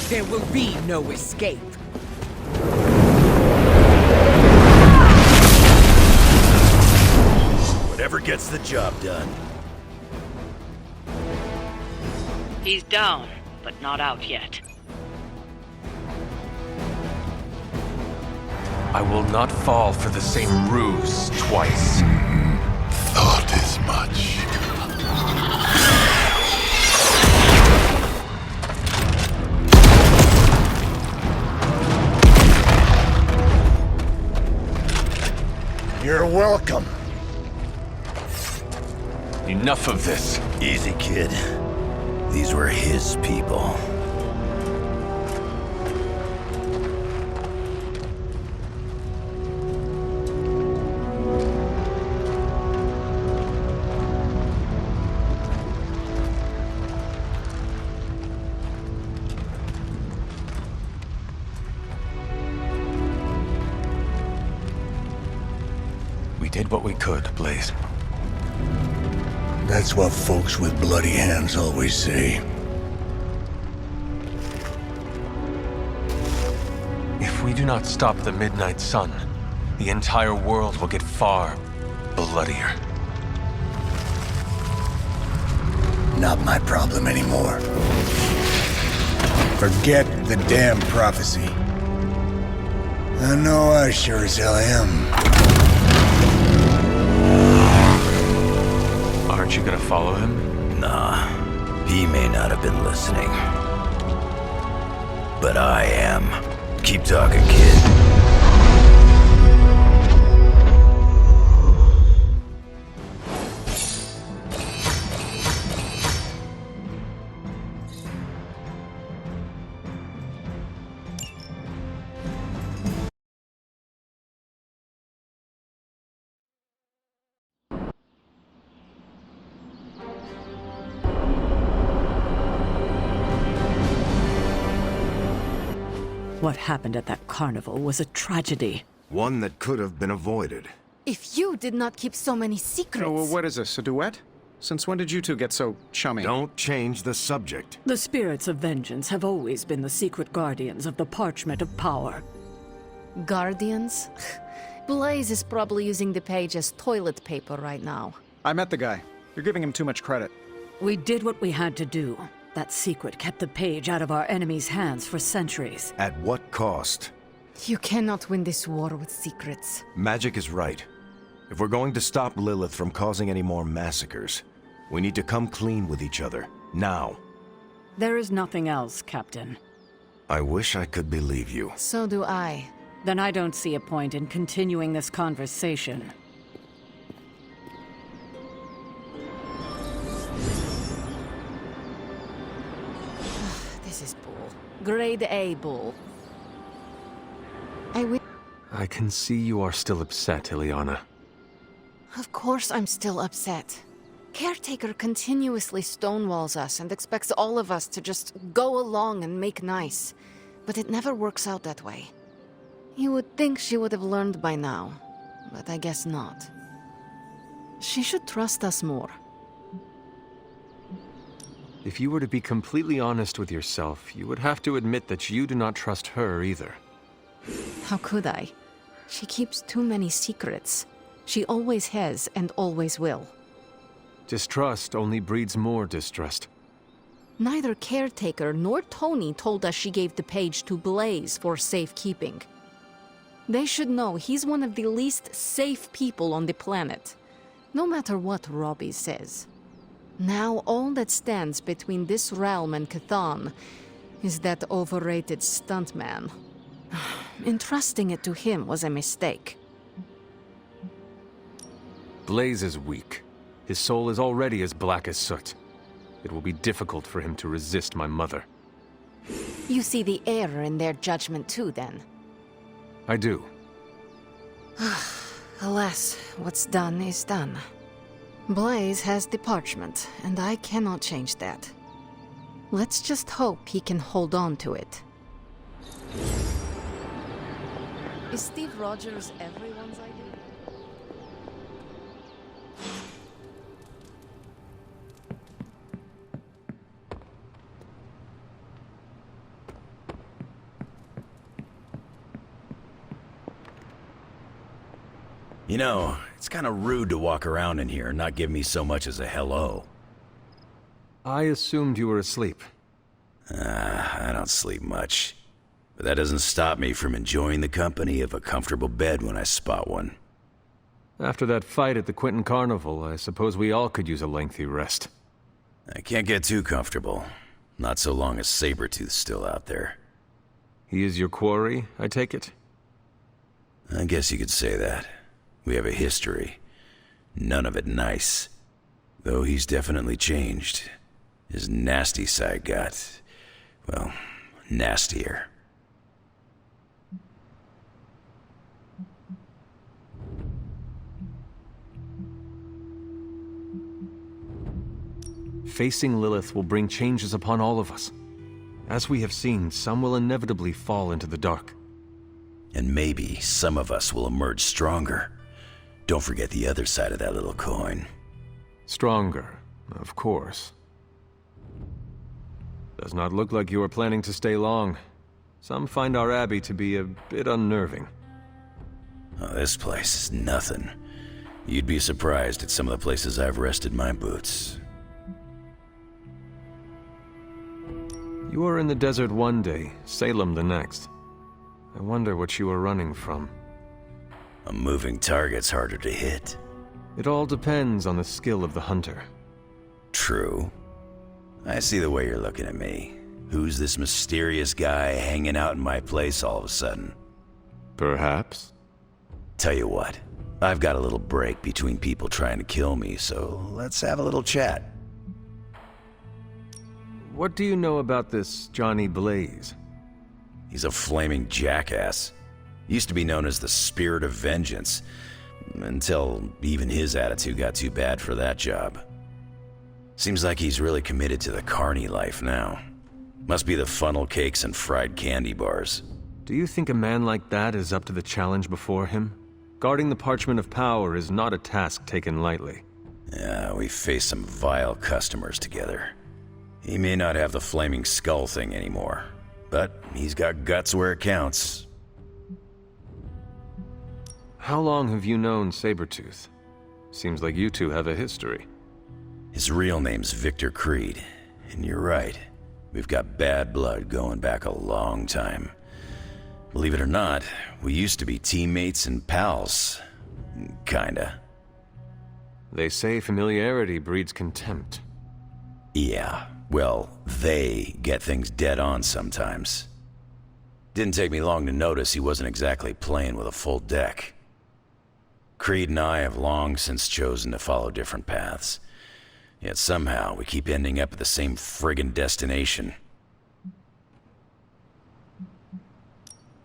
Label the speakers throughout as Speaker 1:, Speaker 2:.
Speaker 1: There will be no escape.
Speaker 2: Whatever gets the job done.
Speaker 3: He's down, but not out yet.
Speaker 4: I will not fall for the same ruse twice.
Speaker 5: Thought as much.
Speaker 2: You're welcome.
Speaker 4: Enough of this.
Speaker 2: Easy, kid. These were his people.
Speaker 4: We did what we could, Blaze.
Speaker 5: That's what folks with bloody hands always say.
Speaker 4: If we do not stop the Midnight Sun, the entire world will get far bloodier.
Speaker 5: Not my problem anymore. Forget the damn prophecy. I know I sure as hell am.
Speaker 4: Aren't you gonna follow him?
Speaker 2: Nah, he may not have been listening. But I am. Keep talking, kid.
Speaker 6: What happened at that carnival was a tragedy.
Speaker 7: One that could have been avoided.
Speaker 8: If you did not keep so many secrets...
Speaker 9: Oh, what is this, a duet? Since when did you two get so chummy?
Speaker 7: Don't change the subject.
Speaker 6: The spirits of vengeance have always been the secret guardians of the parchment of power.
Speaker 8: Guardians? Blaze is probably using the page as toilet paper right now.
Speaker 9: I met the guy. You're giving him too much credit.
Speaker 6: We did what we had to do. That secret kept the page out of our enemies' hands for centuries.
Speaker 7: At what cost?
Speaker 8: You cannot win this war with secrets.
Speaker 7: Magic is right. If we're going to stop Lilith from causing any more massacres, we need to come clean with each other. Now.
Speaker 6: There is nothing else, Captain.
Speaker 7: I wish I could believe you.
Speaker 8: So do I.
Speaker 6: Then I don't see a point in continuing this conversation.
Speaker 8: This is bull. Grade A bull.
Speaker 4: I can see you are still upset, Ileana.
Speaker 8: Of course I'm still upset. Caretaker continuously stonewalls us and expects all of us to just go along and make nice. But it never works out that way. You would think she would have learned by now, but I guess not. She should trust us more.
Speaker 4: If you were to be completely honest with yourself, you would have to admit that you do not trust her either.
Speaker 8: How could I? She keeps too many secrets. She always has and always will.
Speaker 4: Distrust only breeds more distrust.
Speaker 8: Neither Caretaker nor Tony told us she gave the page to Blaze for safekeeping. They should know he's one of the least safe people on the planet, no matter what Robbie says. Now all that stands between this realm and Cathan is that overrated stuntman. Entrusting it to him was a mistake.
Speaker 4: Blaze is weak. His soul is already as black as soot. It will be difficult for him to resist my mother.
Speaker 8: You see the error in their judgment too, then?
Speaker 4: I do.
Speaker 8: Alas, what's done is done. Blaze has the parchment, and I cannot change that. Let's just hope he can hold on to it. Is Steve Rogers everyone's idea?
Speaker 2: You know, it's kind of rude to walk around in here and not give me so much as a hello.
Speaker 4: I assumed you were asleep.
Speaker 2: I don't sleep much. But that doesn't stop me from enjoying the company of a comfortable bed when I spot one.
Speaker 4: After that fight at the Quentin Carnival, I suppose we all could use a lengthy rest.
Speaker 2: I can't get too comfortable. Not so long as Sabretooth's still out there.
Speaker 4: He is your quarry, I take it?
Speaker 2: I guess you could say that. We have a history. None of it nice. Though he's definitely changed. His nasty side got, well, nastier.
Speaker 4: Facing Lilith will bring changes upon all of us. As we have seen, some will inevitably fall into the dark.
Speaker 2: And maybe some of us will emerge stronger. Don't forget the other side of that little coin.
Speaker 4: Stronger, of course. Does not look like you are planning to stay long. Some find our abbey to be a bit unnerving.
Speaker 2: Oh, this place is nothing. You'd be surprised at some of the places I've rested my boots.
Speaker 4: You were in the desert one day, Salem the next. I wonder what you were running from.
Speaker 2: A moving target's harder to hit.
Speaker 4: It all depends on the skill of the hunter.
Speaker 2: True. I see the way you're looking at me. Who's this mysterious guy hanging out in my place all of a sudden?
Speaker 4: Perhaps.
Speaker 2: Tell you what, I've got a little break between people trying to kill me, so let's have a little chat.
Speaker 4: What do you know about this Johnny Blaze?
Speaker 2: He's a flaming jackass. Used to be known as the Spirit of Vengeance, until even his attitude got too bad for that job. Seems like he's really committed to the carny life now. Must be the funnel cakes and fried candy bars.
Speaker 4: Do you think a man like that is up to the challenge before him? Guarding the Parchment of Power is not a task taken lightly.
Speaker 2: Yeah, we faced some vile customers together. He may not have the flaming skull thing anymore, but he's got guts where it counts.
Speaker 4: How long have you known Sabretooth? Seems like you two have a history.
Speaker 2: His real name's Victor Creed, and you're right. We've got bad blood going back a long time. Believe it or not, we used to be teammates and pals. Kinda.
Speaker 4: They say familiarity breeds contempt.
Speaker 2: Yeah, well, they get things dead on sometimes. Didn't take me long to notice he wasn't exactly playing with a full deck. Creed and I have long since chosen to follow different paths. Yet somehow we keep ending up at the same friggin' destination.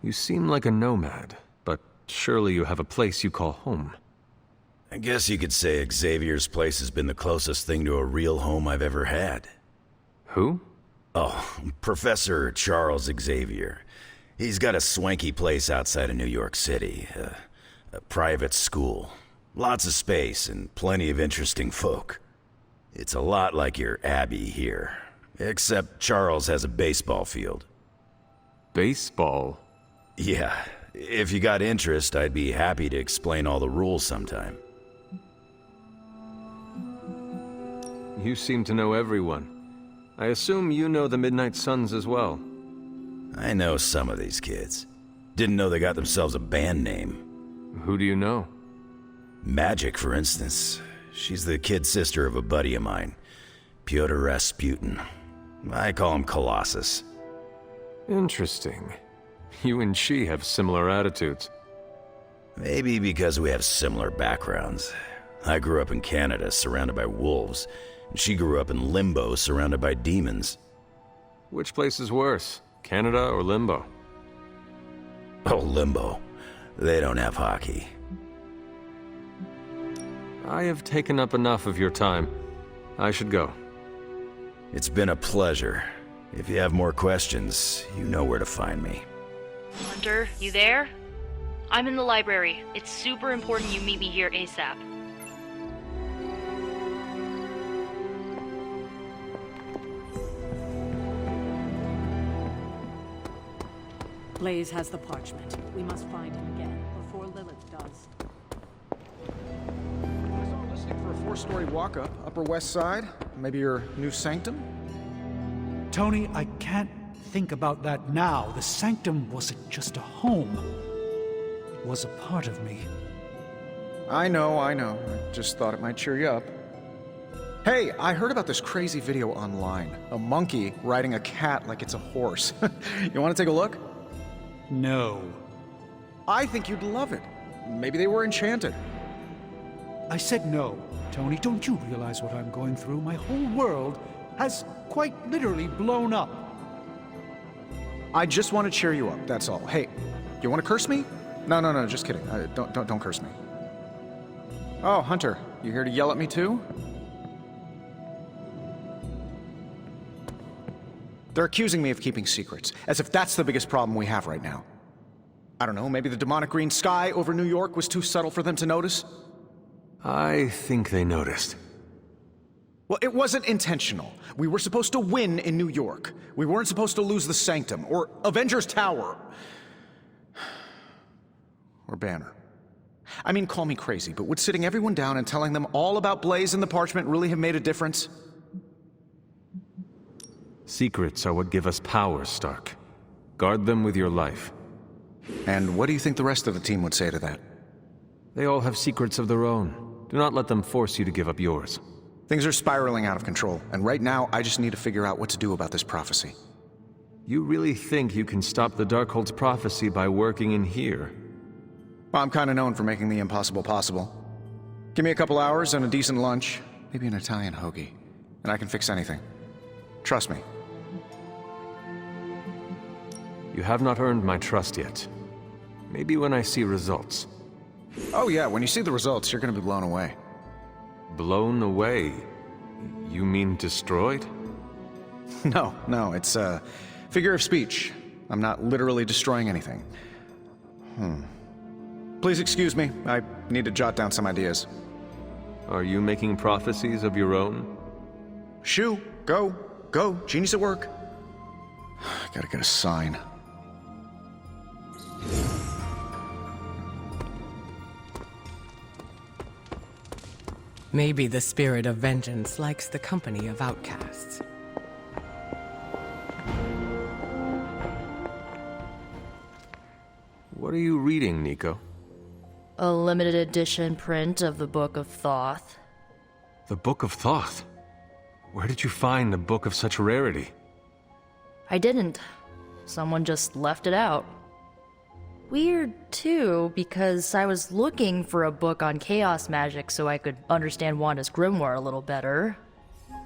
Speaker 4: You seem like a nomad, but surely you have a place you call home.
Speaker 2: I guess you could say Xavier's place has been the closest thing to a real home I've ever had.
Speaker 4: Who?
Speaker 2: Oh, Professor Charles Xavier. He's got a swanky place outside of New York City. A private school. Lots of space and plenty of interesting folk. It's a lot like your abbey here. Except Charles has a baseball field.
Speaker 4: Baseball?
Speaker 2: Yeah, if you got interest, I'd be happy to explain all the rules sometime.
Speaker 4: You seem to know everyone. I assume you know the Midnight Suns as well.
Speaker 2: I know some of these kids. Didn't know they got themselves a band name.
Speaker 4: Who do you know?
Speaker 2: Magic, for instance. She's the kid sister of a buddy of mine, Pyotr Rasputin. I call him Colossus.
Speaker 4: Interesting. You and she have similar attitudes.
Speaker 2: Maybe because we have similar backgrounds. I grew up in Canada, surrounded by wolves, and she grew up in Limbo, surrounded by demons.
Speaker 4: Which place is worse, Canada or Limbo?
Speaker 2: Oh, Limbo. They don't have hockey.
Speaker 4: I have taken up enough of your time. I should go.
Speaker 2: It's been a pleasure. If you have more questions, you know where to find me.
Speaker 3: Hunter, you there? I'm in the library. It's super important you meet me here ASAP.
Speaker 6: Blaze has the parchment. We must find him again before Lilith does.
Speaker 9: For a 4-story walk-up, Upper West Side? Maybe your new sanctum?
Speaker 10: Tony, I can't think about that now. The sanctum wasn't just a home. It was a part of me.
Speaker 9: I know. I just thought it might cheer you up. Hey, I heard about this crazy video online. A monkey riding a cat like it's a horse. You want to take a look?
Speaker 10: No.
Speaker 9: I think you'd love it. Maybe they were enchanted.
Speaker 10: I said no. Tony, don't you realize what I'm going through? My whole world has quite literally blown up.
Speaker 9: I just want to cheer you up, that's all. Hey, you want to curse me? No, just kidding. Don't curse me. Oh, Hunter, you here to yell at me too? They're accusing me of keeping secrets, as if that's the biggest problem we have right now. I don't know, maybe the demonic green sky over New York was too subtle for them to notice?
Speaker 4: I think they noticed.
Speaker 9: Well, it wasn't intentional. We were supposed to win in New York. We weren't supposed to lose the Sanctum, or Avengers Tower. Or Banner. I mean, call me crazy, but would sitting everyone down and telling them all about Blaze and the Parchment really have made a difference?
Speaker 4: Secrets are what give us power, Stark. Guard them with your life.
Speaker 9: And what do you think the rest of the team would say to that?
Speaker 4: They all have secrets of their own. Do not let them force you to give up yours.
Speaker 9: Things are spiraling out of control, and right now I just need to figure out what to do about this prophecy.
Speaker 4: You really think you can stop the Darkhold's prophecy by working in here?
Speaker 9: Well, I'm kind of known for making the impossible possible. Give me a couple hours and a decent lunch, maybe an Italian hoagie, and I can fix anything. Trust me.
Speaker 4: You have not earned my trust yet. Maybe when I see results.
Speaker 9: Oh yeah, when you see the results, you're gonna be blown away.
Speaker 4: Blown away? You mean destroyed?
Speaker 9: No, it's a figure of speech. I'm not literally destroying anything. Please excuse me, I need to jot down some ideas.
Speaker 4: Are you making prophecies of your own?
Speaker 9: Shoo, go, genius at work. Gotta get a sign.
Speaker 1: Maybe the spirit of vengeance likes the company of outcasts.
Speaker 4: What are you reading, Nico?
Speaker 3: A limited edition print of the Book of Thoth.
Speaker 4: The Book of Thoth? Where did you find a book of such rarity?
Speaker 3: I didn't. Someone just left it out. Weird, too, because I was looking for a book on chaos magic so I could understand Wanda's grimoire a little better.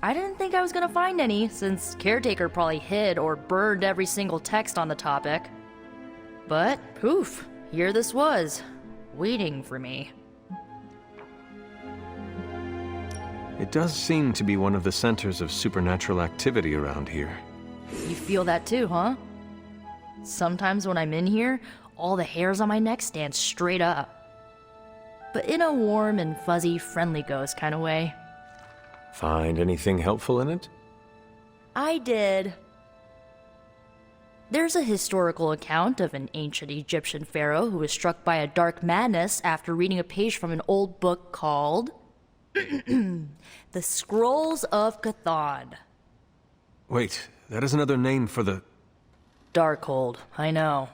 Speaker 3: I didn't think I was gonna find any, since Caretaker probably hid or burned every single text on the topic. But, poof, here this was, waiting for me.
Speaker 4: It does seem to be one of the centers of supernatural activity around here.
Speaker 3: You feel that too, huh? Sometimes when I'm in here, all the hairs on my neck stand straight up. But in a warm and fuzzy, friendly ghost kind of way.
Speaker 4: Find anything helpful in it?
Speaker 3: I did. There's a historical account of an ancient Egyptian pharaoh who was struck by a dark madness after reading a page from an old book called The Scrolls of Chthon.
Speaker 4: Wait, that is another name for the...
Speaker 3: Darkhold, I know.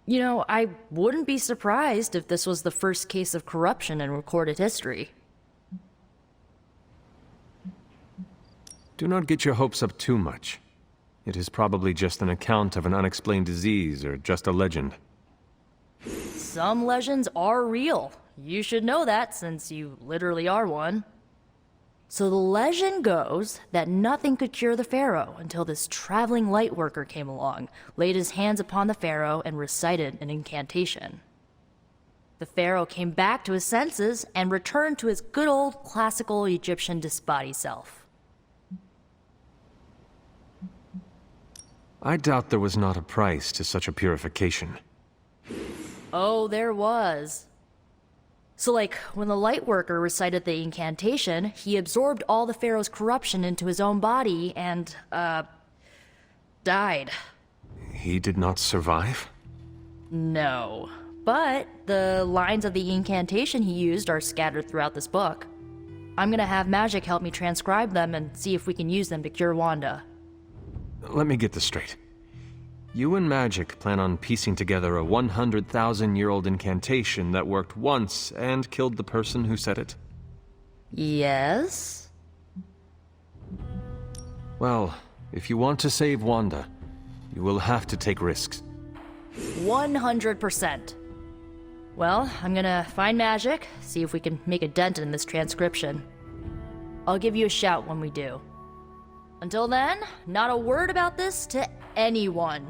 Speaker 3: You know, I wouldn't be surprised if this was the first case of corruption in recorded history.
Speaker 4: Do not get your hopes up too much. It is probably just an account of an unexplained disease or just a legend.
Speaker 3: Some legends are real. You should know that since you literally are one. So the legend goes that nothing could cure the pharaoh until this traveling lightworker came along, laid his hands upon the pharaoh, and recited an incantation. The pharaoh came back to his senses and returned to his good old classical Egyptian disbody self.
Speaker 4: I doubt there was not a price to such a purification.
Speaker 3: Oh, there was. So like, when the Lightworker recited the incantation, he absorbed all the pharaoh's corruption into his own body and, died.
Speaker 4: He did not survive?
Speaker 3: No. But the lines of the incantation he used are scattered throughout this book. I'm gonna have Magic help me transcribe them and see if we can use them to cure Wanda.
Speaker 4: Let me get this straight. You and Magic plan on piecing together a 100,000-year-old incantation that worked once and killed the person who said it?
Speaker 3: Yes?
Speaker 4: Well, if you want to save Wanda, you will have to take risks.
Speaker 3: 100%. Well, I'm gonna find Magic, see if we can make a dent in this transcription. I'll give you a shout when we do. Until then, not a word about this to anyone.